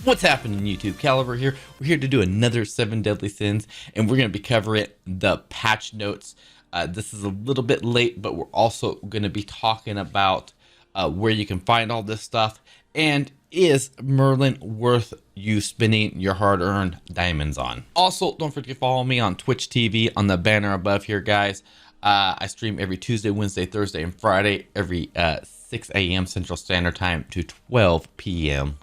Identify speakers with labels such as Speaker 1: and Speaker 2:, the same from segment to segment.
Speaker 1: What's happening, YouTube? Caliber here. We're here to do another 7 Deadly Sins, and we're going to be covering the patch notes. This is a little bit late, but we're also going to be talking about where you can find all this stuff, and is Merlin worth you spending your hard-earned diamonds on? Also, don't forget to follow me on Twitch TV on the banner above here, guys. I stream every Tuesday, Wednesday, Thursday, and Friday, every 6 a.m. Central Standard Time to 12 p.m.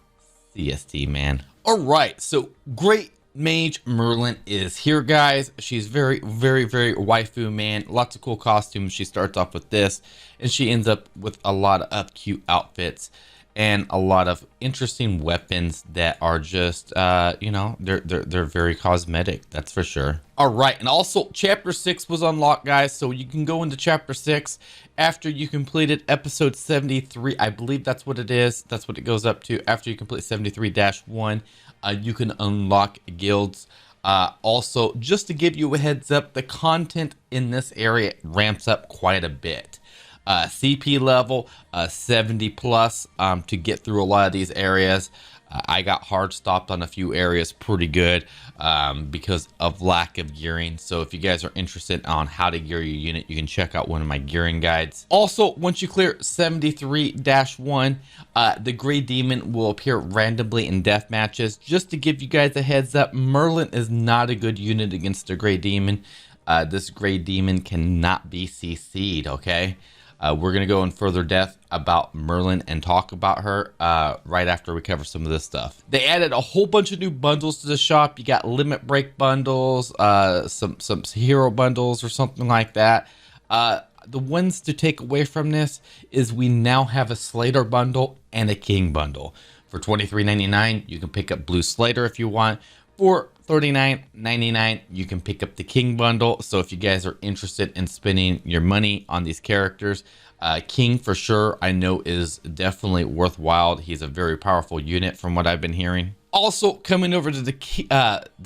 Speaker 1: CST, man. All right, so Great Mage Merlin is here, guys. She's very waifu, man. Lots of cool costumes. She starts off with this, and she ends up with a lot of cute outfits and a lot of interesting weapons that are just, you know, they're very cosmetic. That's for sure. All right, and also Chapter 6 was unlocked, guys. So you can go into Chapter 6 after you completed episode 73. I believe that's what it is. That's what it goes up to. After you complete 73-1, you can unlock guilds. Also, just to give you a heads up, the content in this area ramps up quite a bit. CP level 70 plus to get through a lot of these areas. I got hard stopped on a few areas pretty good because of lack of gearing. So if you guys are interested on how to gear your unit, you can check out one of my gearing guides. Also, once you clear 73-1, the Gray Demon will appear randomly in death matches. Just to give you guys a heads up, Merlin is not a good unit against the Gray Demon. This Gray Demon cannot be CC'd, okay? We're going to go in further depth about Merlin and talk about her right after we cover some of this stuff. They added a whole bunch of new bundles to the shop. You got limit break bundles, some hero bundles or something like that. The ones to take away from this is we now have a Slater bundle and a King bundle. For $23.99, you can pick up Blue Slater if you want. For $39.99, you can pick up the King bundle. So if you guys are interested in spending your money on these characters, King for sure, I know is definitely worthwhile. He's a very powerful unit from what I've been hearing. Also coming over to the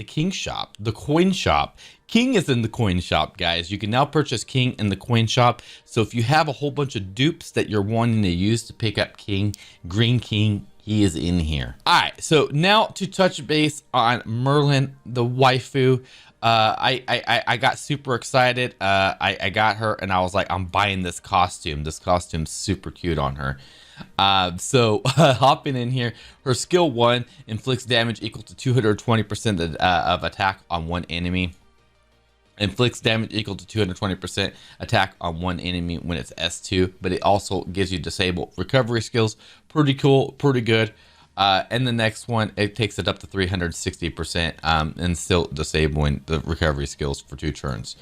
Speaker 1: King shop, the coin shop. King is in the coin shop, guys. You can now purchase King in the coin shop. So if you have a whole bunch of dupes that you're wanting to use to pick up King, Green King, he is in here. All right, so now to touch base on Merlin, the waifu. I got super excited. I got her and I was like, I'm buying this costume. This costume's super cute on her. So hopping in here, her skill 1 inflicts damage equal to 220% of attack on one enemy. Inflicts damage equal to 220% attack on one enemy when it's S2, but it also gives you disabled recovery skills. Pretty cool, pretty good. And the next one, it takes it up to 360% and still disabling the recovery skills for 2 turns.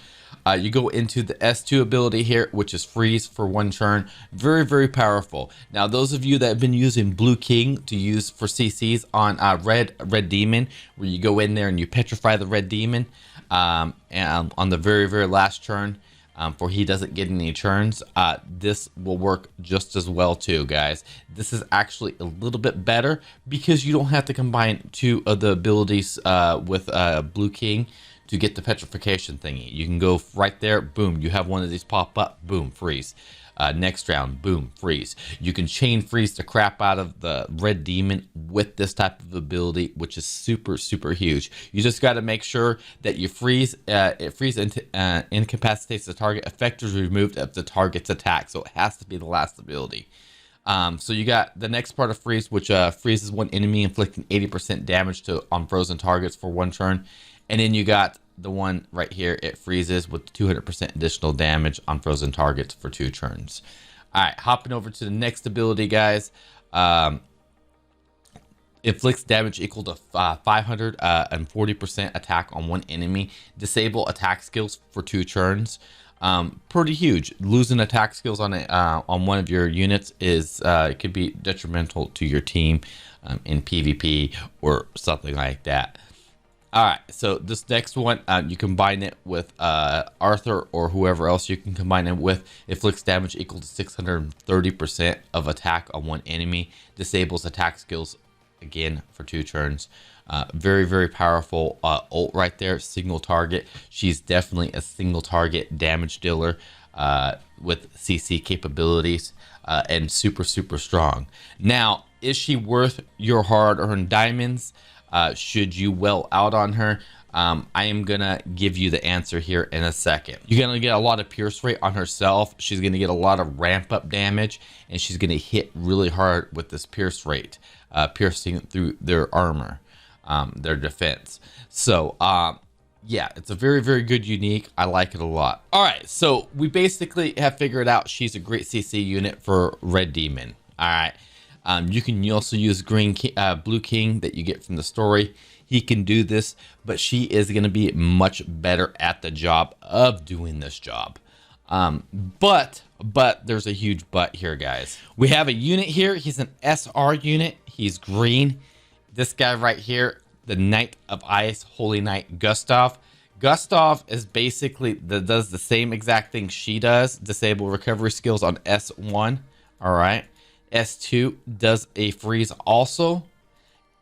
Speaker 1: You go into the S2 ability here, which is freeze for 1 turn. Very powerful. Now, those of you that have been using Blue King to use for CCs on Red Demon, where you go in there and you petrify the Red Demon, and on the very last turn, for he doesn't get any turns, this will work just as well too, guys. This is actually a little bit better because you don't have to combine 2 of the abilities with Blue King to get the petrification thingy. You can go right there, boom, you have one of these pop up, boom, freeze. Next round, boom, freeze. You can chain freeze the crap out of the Red Demon with this type of ability, which is super huge. You just got to make sure that you freeze. It incapacitates the target. Effect is removed of the target's attack, so it has to be the last ability. So you got the next part of freeze, which freezes one enemy, inflicting 80% damage on frozen targets for 1 turn. And then you got the one right here, it freezes with 200% additional damage on frozen targets for 2 turns. All right, hopping over to the next ability, guys. Inflicts damage equal to 540% attack on one enemy. Disable attack skills for 2 turns. Pretty huge. Losing attack skills on one of your units is it could be detrimental to your team in PvP or something like that. All right, so this next one, you combine it with Arthur or whoever else you can combine it with. Inflicts damage equal to 630% of attack on one enemy. Disables attack skills again for 2 turns. Very powerful ult right there. Single target. She's definitely a single target damage dealer with CC capabilities and super strong. Now, is she worth your hard-earned diamonds? Should you well out on her? I am gonna give you the answer here in a second. You're gonna get a lot of pierce rate on herself. She's gonna get a lot of ramp up damage, and she's gonna hit really hard with this pierce rate, piercing through their armor, their defense. So yeah, it's a very, very good unique. I like it a lot. All right, so we basically have figured out she's a great CC unit for Red Demon. All right, you can also use Blue King that you get from the story. He can do this, but she is going to be much better at the job of doing this job. But there's a huge but here, guys. We have a unit here. He's an SR unit. He's green. This guy right here, the Knight of Ice, Holy Knight Gustav. Gustav is basically does the same exact thing she does. Disable recovery skills on S1. All right. S2 does a freeze also.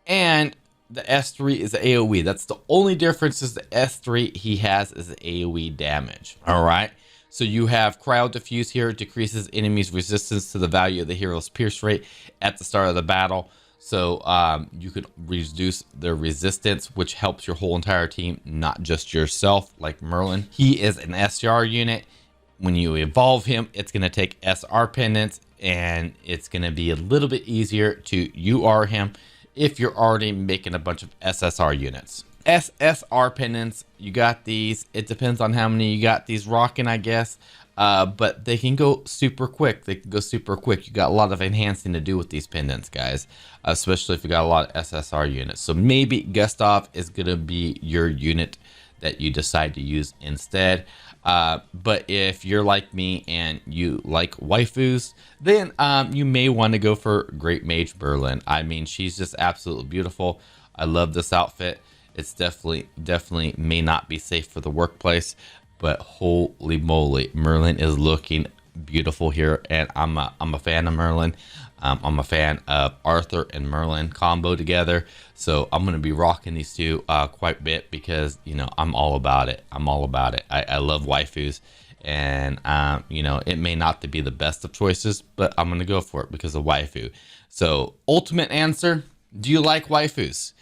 Speaker 1: And the S3 is AoE. That's the only difference, is the S3 he has is AoE damage. All right. So you have Cryo Diffuse here. Decreases enemies' resistance to the value of the hero's pierce rate at the start of the battle. So you could reduce their resistance, which helps your whole entire team, not just yourself, like Merlin. He is an SR unit. When you evolve him, it's going to take SR pendants, and it's going to be a little bit easier to UR him if you're already making a bunch of SSR units. SSR pendants, you got these. It depends on how many you got these rocking, I guess. But they can go super quick. You got a lot of enhancing to do with these pendants, guys, especially if you got a lot of SSR units. So maybe Gustav is going to be your unit that you decide to use instead. But if you're like me and you like waifus, then you may want to go for Great Mage Merlin. I mean, she's just absolutely beautiful. I love this outfit. It's definitely may not be safe for the workplace, but holy moly, Merlin is looking beautiful here, and I'm a fan of Merlin. I'm a fan of Arthur and Merlin combo together, so I'm gonna be rocking these two quite a bit, because you know I'm all about it. I love waifus, and you know, it may not be the best of choices, but I'm gonna go for it because of waifu. So ultimate answer: do you like waifus?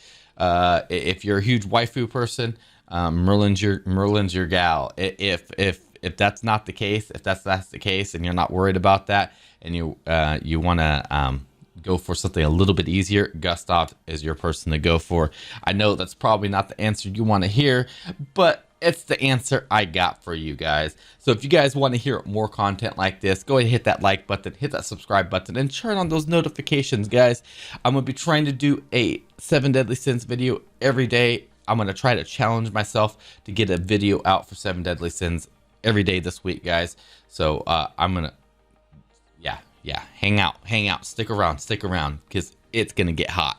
Speaker 1: If you're a huge waifu person, Merlin's your gal. If that's not the case, and you're not worried about that, and you want to go for something a little bit easier, Gustav is your person to go for. I know that's probably not the answer you want to hear, but it's the answer I got for you guys. So if you guys want to hear more content like this, go ahead and hit that like button, hit that subscribe button, and turn on those notifications, guys. I'm going to be trying to do a 7 Deadly Sins video every day. I'm going to try to challenge myself to get a video out for 7 Deadly Sins every day this week, guys. So I'm going to, yeah, hang out, stick around, because it's going to get hot.